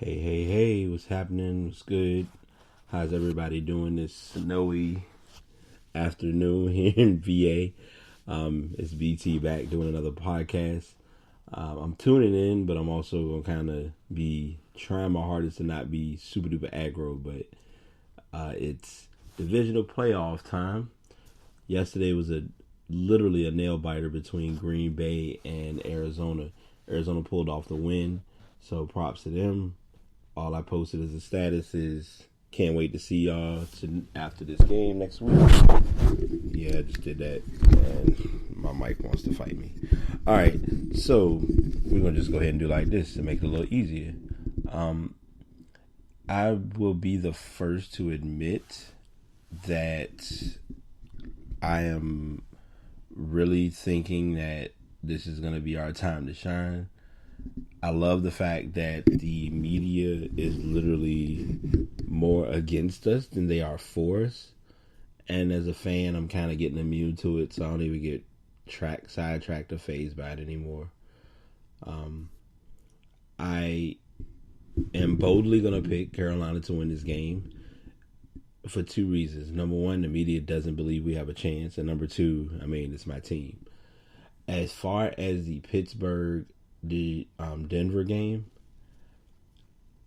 Hey, hey, hey, what's happening? What's good? How's everybody doing this snowy afternoon here in VA? It's BT back doing another podcast. I'm tuning in, but I'm also going to kind of be trying my hardest to not be super duper aggro, but it's divisional playoff time. Yesterday was literally a nail biter between Green Bay and Arizona. Arizona pulled off the win, so props to them. All I posted as a status is can't wait to see y'all after this game next week. Yeah, I just did that, and my mic wants to fight me. All right, so we're gonna just go ahead and do like this to make it a little easier. I will be the first to admit that I am really thinking that this is gonna be our time to shine. I love the fact that the media is literally more against us than they are for us. And as a fan, I'm kind of getting immune to it, so I don't even get sidetracked or phased by it anymore. I am boldly going to pick Carolina to win this game for two reasons. Number one, the media doesn't believe we have a chance. And number two, it's my team. As far as the Denver game,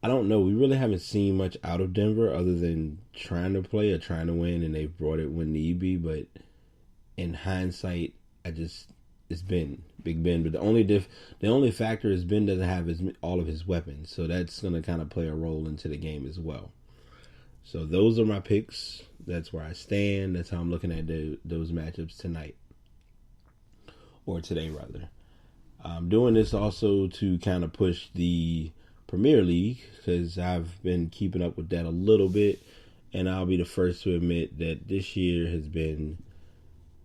I don't know. We really haven't seen much out of Denver other than trying to play or trying to win, and they've brought it when need be. But in hindsight, it's been Big Ben. But the only factor is Ben doesn't have all of his weapons, so that's going to kind of play a role into the game as well. So those are my picks. That's where I stand. That's how I'm looking at those matchups tonight, or today rather. I'm doing this also to kind of push the Premier League because I've been keeping up with that a little bit, and I'll be the first to admit that this year has been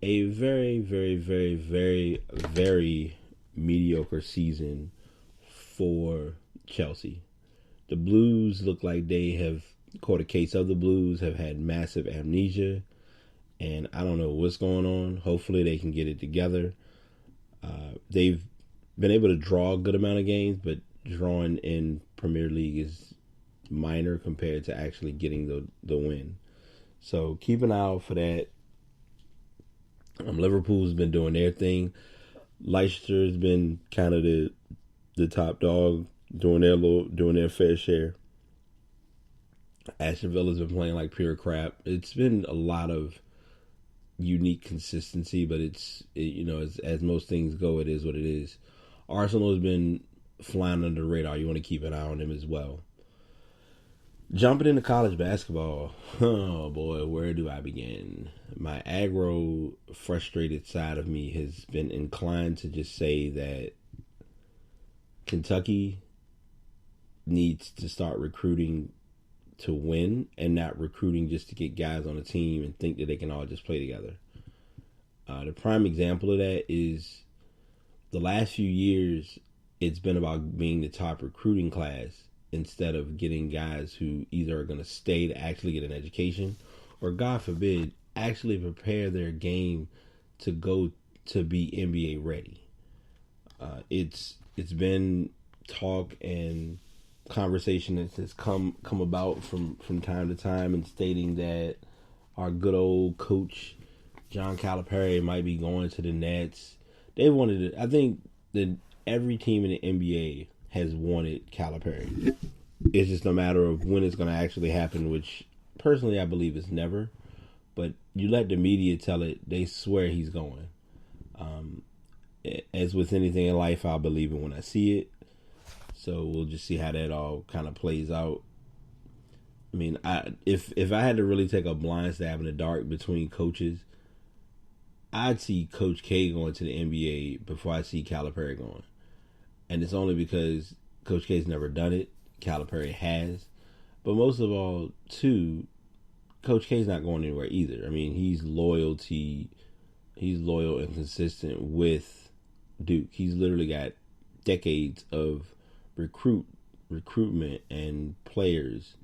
a very, very, very, very, very mediocre season for Chelsea. The Blues look like they have caught a case of the Blues, have had massive amnesia, and I don't know what's going on. Hopefully they can get it together. They've been able to draw a good amount of games, but drawing in Premier League is minor compared to actually getting the win. So keep an eye out for that. Liverpool's been doing their thing. Leicester's been kind of the top dog, doing their fair share. Aston Villa's been playing like pure crap. It's been a lot of unique consistency, but as most things go, it is what it is. Arsenal has been flying under the radar. You want to keep an eye on them as well. Jumping into college basketball, oh boy, where do I begin? My aggro, frustrated side of me has been inclined to just say that Kentucky needs to start recruiting to win and not recruiting just to get guys on the team and think that they can all just play together. The prime example of that is the last few years, it's been about being the top recruiting class instead of getting guys who either are going to stay to actually get an education or, God forbid, actually prepare their game to go to be NBA ready. It's been talk and conversation that has come about from time to time and stating that our good old coach John Calipari might be going to the Nets. They wanted it. I think that every team in the NBA has wanted Calipari. It's just a matter of when it's going to actually happen, which personally I believe is never. But you let the media tell it, they swear he's going. As with anything in life, I'll believe it when I see it. So we'll just see how that all kind of plays out. If I had to really take a blind stab in the dark between coaches, I'd see Coach K going to the NBA before I see Calipari going. And it's only because Coach K's never done it. Calipari has. But most of all, too, Coach K's not going anywhere either. He's loyal and consistent with Duke. He's literally got decades of recruitment and players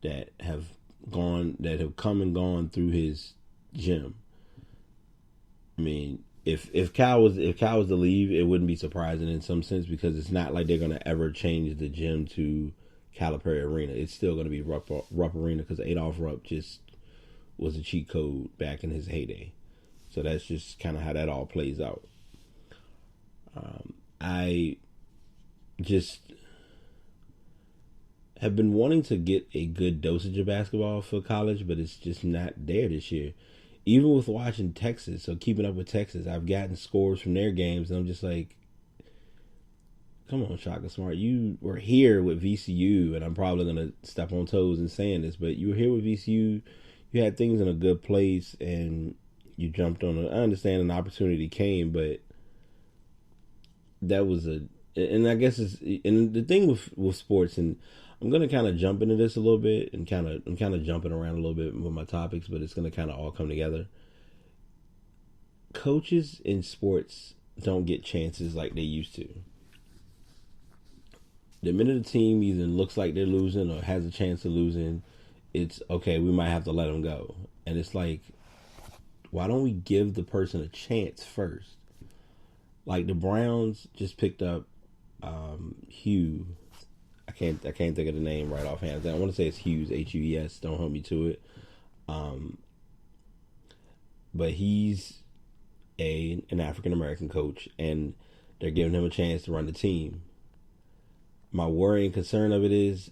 that have come and gone through his gym. If Cal was to leave, it wouldn't be surprising in some sense because it's not like they're gonna ever change the gym to Calipari Arena. It's still going to be Rupp Arena because Adolph Rupp just was a cheat code back in his heyday. So that's just kind of how that all plays out. I just have been wanting to get a good dosage of basketball for college, but it's just not there this year. Even with watching Texas, so keeping up with Texas, I've gotten scores from their games, and I'm just like, come on, Shaka Smart, you were here with VCU, and I'm probably going to step on toes in saying this, but you were here with VCU, you had things in a good place, and you jumped on it. I understand an opportunity came, but that was and I guess and the thing with sports, and I'm gonna kind of jump into this a little bit, and I'm kind of jumping around a little bit with my topics, but it's gonna kind of all come together. Coaches in sports don't get chances like they used to. The minute a team either looks like they're losing or has a chance of losing, it's okay, we might have to let them go. And it's like, why don't we give the person a chance first? Like the Browns just picked up Hugh. I can't think of the name right offhand. I want to say it's Hughes, Hues. Don't hold me to it. But he's an African American coach, and they're giving him a chance to run the team. My worry and concern of it is,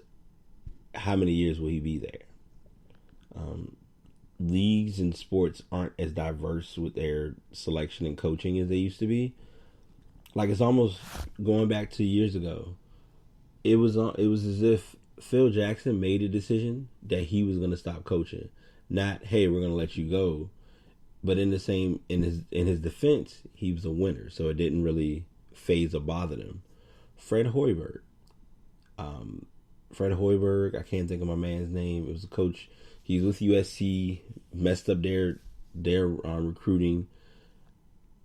how many years will he be there? Leagues and sports aren't as diverse with their selection and coaching as they used to be. Like, it's almost going back 2 years ago. It was as if Phil Jackson made a decision that he was going to stop coaching. Not, hey, we're going to let you go. But in his defense, he was a winner, so it didn't really faze or bother him. Fred Hoiberg, I can't think of my man's name. It was a coach. He's with USC, messed up their recruiting,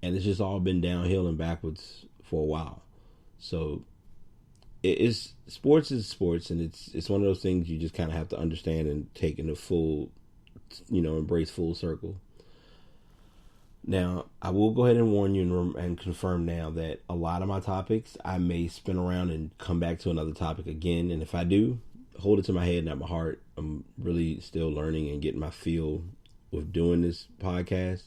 and it's just all been downhill and backwards for a while. So sports is sports, and it's one of those things you just kind of have to understand and take in the full, embrace full circle. Now, I will go ahead and warn you and confirm now that a lot of my topics, I may spin around and come back to another topic again. And if I do, hold it to my head, not my heart. I'm really still learning and getting my feel with doing this podcast.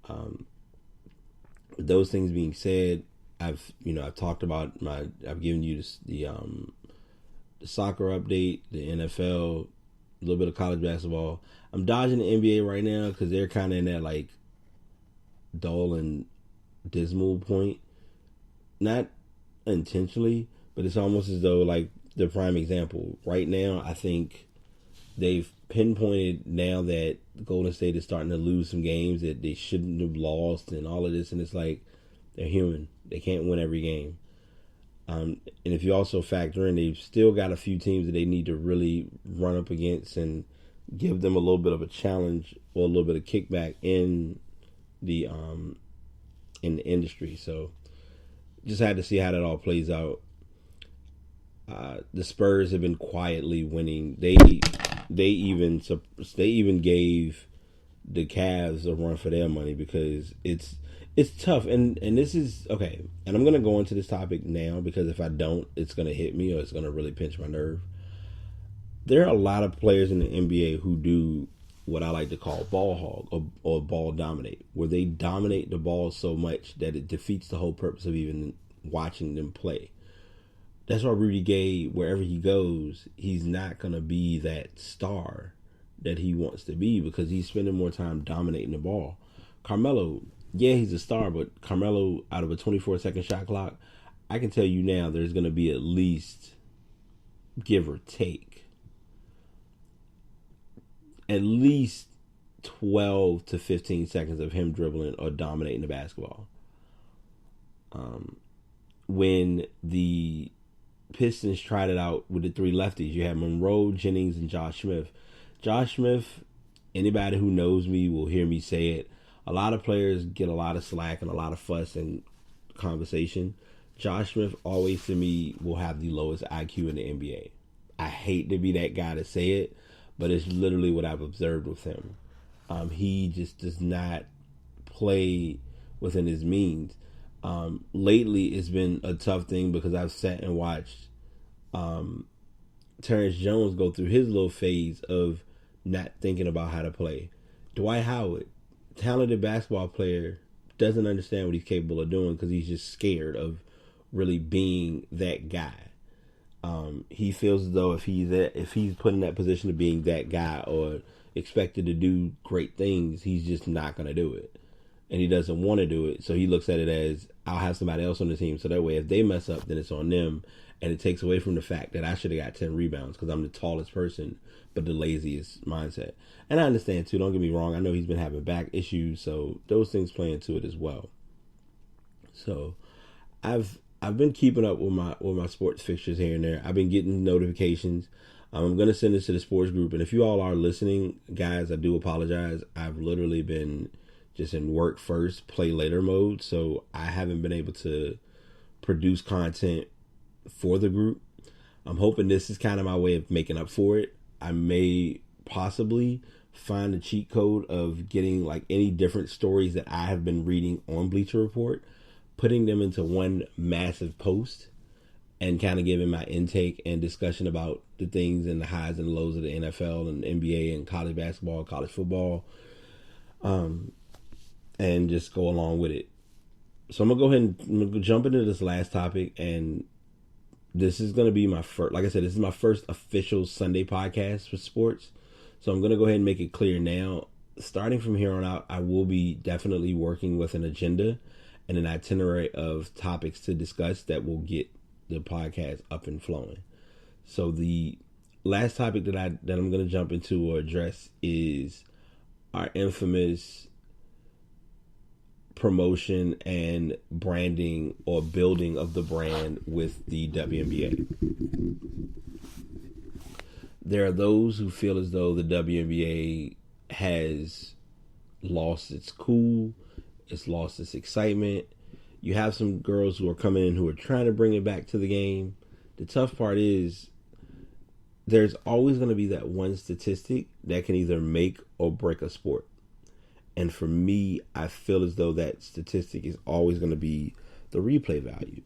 With those things being said, I've talked about I've given you the soccer update, the NFL, a little bit of college basketball. I'm dodging the NBA right now because they're kind of in that like dull and dismal point. Not intentionally, but it's almost as though, like, the prime example right now, I think they've pinpointed now that Golden State is starting to lose some games that they shouldn't have lost and all of this, and it's like, they're human. They can't win every game. And if you also factor in, they've still got a few teams that they need to really run up against and give them a little bit of a challenge or a little bit of kickback in the industry. So just had to see how that all plays out. The Spurs have been quietly winning. They even gave the Cavs a run for their money because it's tough. And this is okay. And I'm gonna go into this topic now because if I don't, it's gonna hit me or it's gonna really pinch my nerve. There are a lot of players in the NBA who do what I like to call ball hog or ball dominate, where they dominate the ball so much that it defeats the whole purpose of even watching them play. That's why Rudy Gay, wherever he goes, he's not going to be that star that he wants to be because he's spending more time dominating the ball. Carmelo, yeah, he's a star, but Carmelo, out of a 24-second shot clock, I can tell you now there's going to be at least, give or take, at least 12 to 15 seconds of him dribbling or dominating the basketball. When the Pistons tried it out with the three lefties, you had Monroe, Jennings, and Josh Smith. Josh Smith, anybody who knows me will hear me say it. A lot of players get a lot of slack and a lot of fuss and conversation. Josh Smith always, to me, will have the lowest IQ in the NBA. I hate to be that guy to say it, but it's literally what I've observed with him. He just does not play within his means. Lately, it's been a tough thing because I've sat and watched Terrence Jones go through his little phase of not thinking about how to play. Dwight Howard, talented basketball player, doesn't understand what he's capable of doing because he's just scared of really being that guy. He feels as though if he's put in that position of being that guy or expected to do great things, he's just not going to do it. And he doesn't want to do it. So he looks at it as, I'll have somebody else on the team. So that way, if they mess up, then it's on them. And it takes away from the fact that I should have got 10 rebounds because I'm the tallest person, but the laziest mindset. And I understand, too. Don't get me wrong. I know he's been having back issues. So those things play into it as well. So I've been keeping up with my sports fixtures here and there. I've been getting notifications. I'm going to send this to the sports group. And if you all are listening, guys, I do apologize. I've literally been just in work first, play later mode. So I haven't been able to produce content for the group. I'm hoping this is kind of my way of making up for it. I may possibly find a cheat code of getting like any different stories that I have been reading on Bleacher Report, putting them into one massive post and kind of giving my intake and discussion about the things and the highs and lows of the NFL and NBA and college basketball, college football, and just go along with it. So I'm going to go ahead and jump into this last topic, and this is going to be my first, like I said, this is my first official Sunday podcast for sports. So I'm going to go ahead and make it clear now. Starting from here on out, I will be definitely working with an agenda and an itinerary of topics to discuss that will get the podcast up and flowing. So the last topic that I'm going to jump into or address is our infamous promotion and branding or building of the brand with the WNBA. There are those who feel as though the WNBA has lost its cool, it's lost its excitement. You have some girls who are coming in who are trying to bring it back to the game. The tough part is there's always going to be that one statistic that can either make or break a sport. And for me, I feel as though that statistic is always going to be the replay value.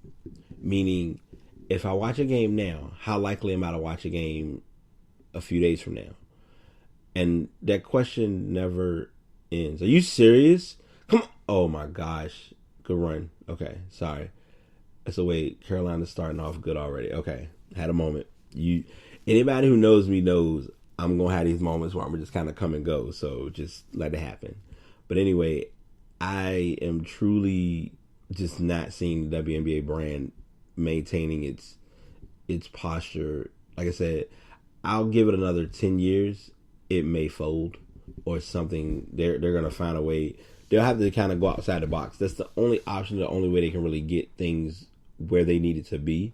Meaning, if I watch a game now, how likely am I to watch a game a few days from now? And that question never ends. Are you serious? Come on. Oh my gosh. Good run. Okay. Sorry. So wait, Carolina's starting off good already. Okay. Had a moment. Anybody who knows me knows I'm going to have these moments where I'm just kind of come and go. So just let it happen. But anyway, I am truly just not seeing the WNBA brand maintaining its posture. Like I said, I'll give it another 10 years. It may fold or something. They're going to find a way. They'll have to kind of go outside the box. That's the only option, the only way they can really get things where they need it to be.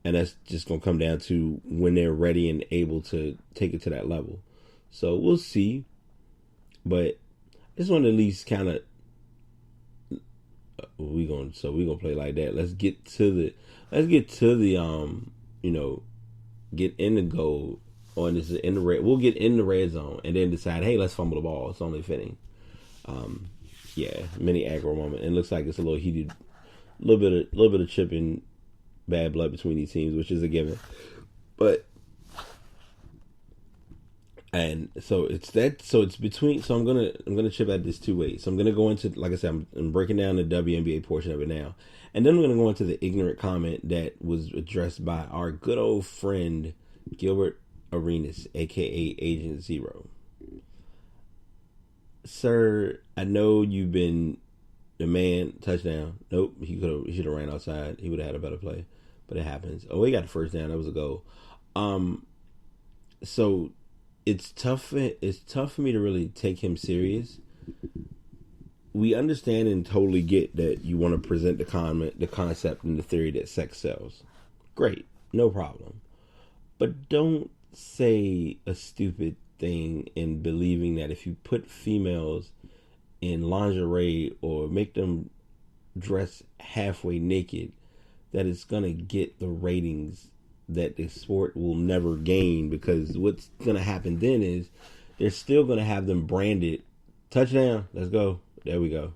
And that's just going to come down to when they're ready and able to take it to that level. So we'll see. But I just want to at least kind of we're gonna play like that. Let's get to the get in the goal or this is in the red. We'll get in the red zone and then decide, hey, let's fumble the ball. It's only fitting. Mini aggro moment. And it looks like it's a little heated, little bit of chipping bad blood between these teams, which is a given. But and so it's between. So I'm gonna chip at this two ways. So I'm gonna go into, like I said, I'm breaking down the WNBA portion of it now, and then I'm gonna go into the ignorant comment that was addressed by our good old friend Gilbert Arenas, aka Agent Zero. Sir, I know you've been the man. Touchdown. Nope, he should have ran outside. He would have had a better play, but it happens. Oh, he got the first down. That was a goal. So it's tough for me to really take him serious. We understand and totally get that you want to present the concept and the theory that sex sells. Great, no problem. But don't say a stupid thing in believing that if you put females in lingerie or make them dress halfway naked, that it's gonna get the ratings that the sport will never gain, because what's gonna happen then is they're still gonna have them branded touchdown, let's go, there we go.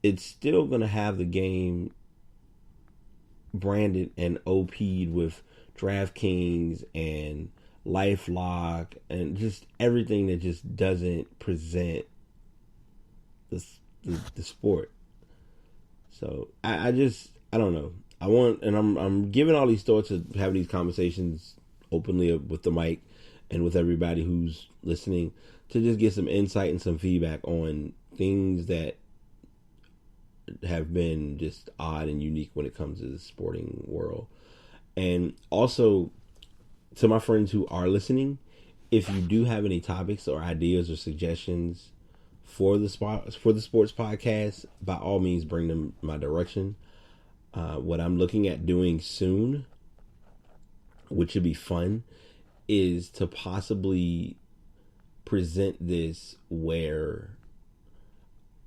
It's still gonna have the game branded and OP'd with DraftKings and LifeLock and just everything that just doesn't present the sport. So I don't know. I'm giving all these thoughts of having these conversations openly with the mic and with everybody who's listening to just get some insight and some feedback on things that have been just odd and unique when it comes to the sporting world. And also to my friends who are listening, if you do have any topics or ideas or suggestions for the sports podcast, by all means bring them my direction. What I'm looking at doing soon, which should be fun, is to possibly present this where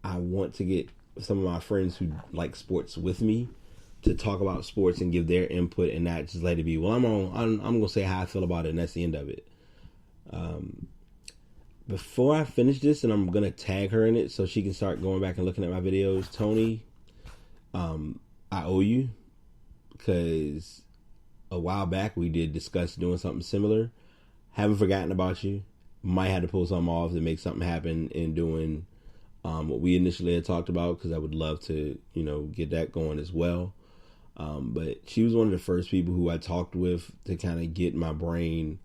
I want to get some of my friends who like sports with me to talk about sports and give their input and not just let it be, well, I'm gonna say how I feel about it and that's the end of it. Before I finish this, and I'm gonna tag her in it so she can start going back and looking at my videos, Tony, I owe you, because a while back we did discuss doing something similar. Haven't forgotten about you. Might have to pull something off to make something happen in doing what we initially had talked about, because I would love to, get that going as well. But she was one of the first people who I talked with to kind of get my brain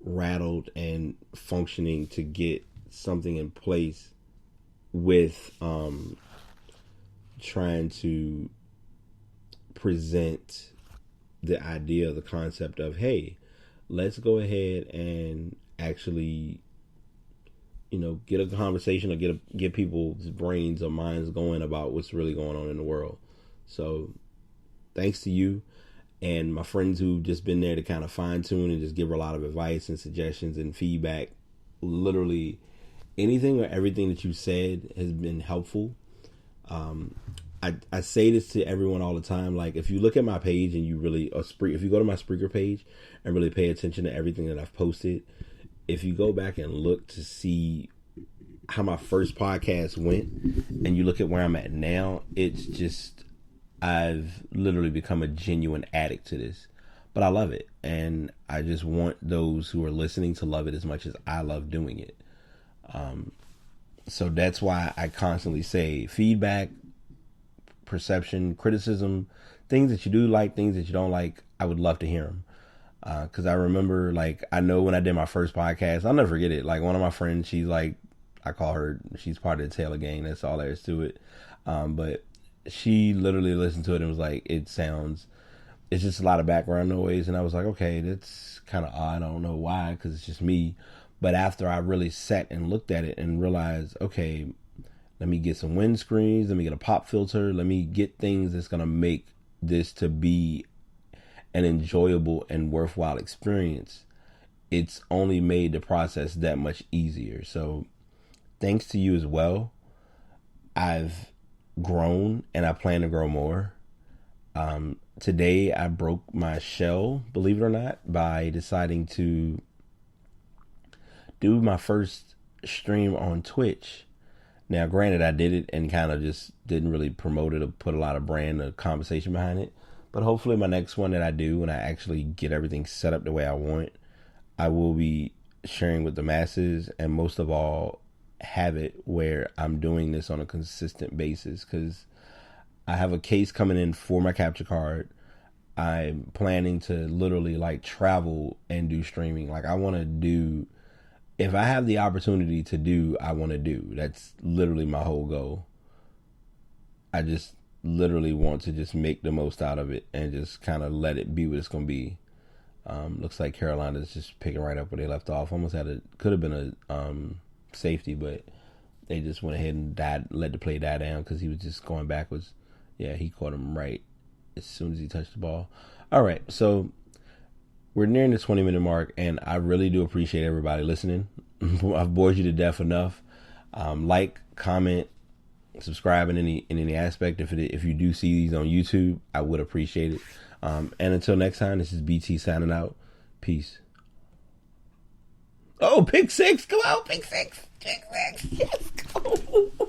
rattled and functioning to get something in place with trying to present the idea, the concept of, hey, let's go ahead and actually, get a conversation or get people's brains or minds going about what's really going on in the world. So thanks to you and my friends who've just been there to kind of fine tune and just give her a lot of advice and suggestions and feedback. Literally anything or everything that you said has been helpful. I say this to everyone all the time. Like, if you look at my page and you really, if you go to my Spreaker page and really pay attention to everything that I've posted, if you go back and look to see how my first podcast went and you look at where I'm at now, it's just, I've literally become a genuine addict to this. But I love it. And I just want those who are listening to love it as much as I love doing it. So that's why I constantly say feedback, perception, criticism, things that you do like, things that you don't like, I would love to hear them. Because I remember, I know when I did my first podcast, I'll never forget it. Like, one of my friends, she's like, I call her, she's part of the Taylor gang. That's all there is to it. But she literally listened to it and was like, it's just a lot of background noise. And I was like, okay, that's kind of odd. I don't know why, because it's just me. But after I really sat and looked at it and realized, okay, let me get some windscreens, let me get a pop filter, let me get things that's going to make this to be an enjoyable and worthwhile experience, it's only made the process that much easier. So thanks to you as well, I've grown and I plan to grow more. Today I broke my shell, believe it or not, by deciding to do my first stream on Twitch. Now, granted, I did it and kind of just didn't really promote it or put a lot of brand or conversation behind it. But hopefully my next one that I do, when I actually get everything set up the way I want, I will be sharing with the masses, and most of all, have it where I'm doing this on a consistent basis, because I have a case coming in for my capture card. I'm planning to literally travel and do streaming. I want to do, if I have the opportunity to do, I want to do. That's literally my whole goal. I just literally want to just make the most out of it and just kind of let it be what it's going to be. Looks like Carolina's just picking right up where they left off. Almost could have been a safety, but they just went ahead and let the play die down because he was just going backwards. Yeah, he caught him right as soon as he touched the ball. All right, so we're nearing the 20-minute mark, and I really do appreciate everybody listening. I've bored you to death enough. Like, comment, subscribe in any aspect. If you do see these on YouTube, I would appreciate it. And until next time, this is BT signing out. Peace. Oh, pick six! Come on, pick six! Pick six! Yes, go!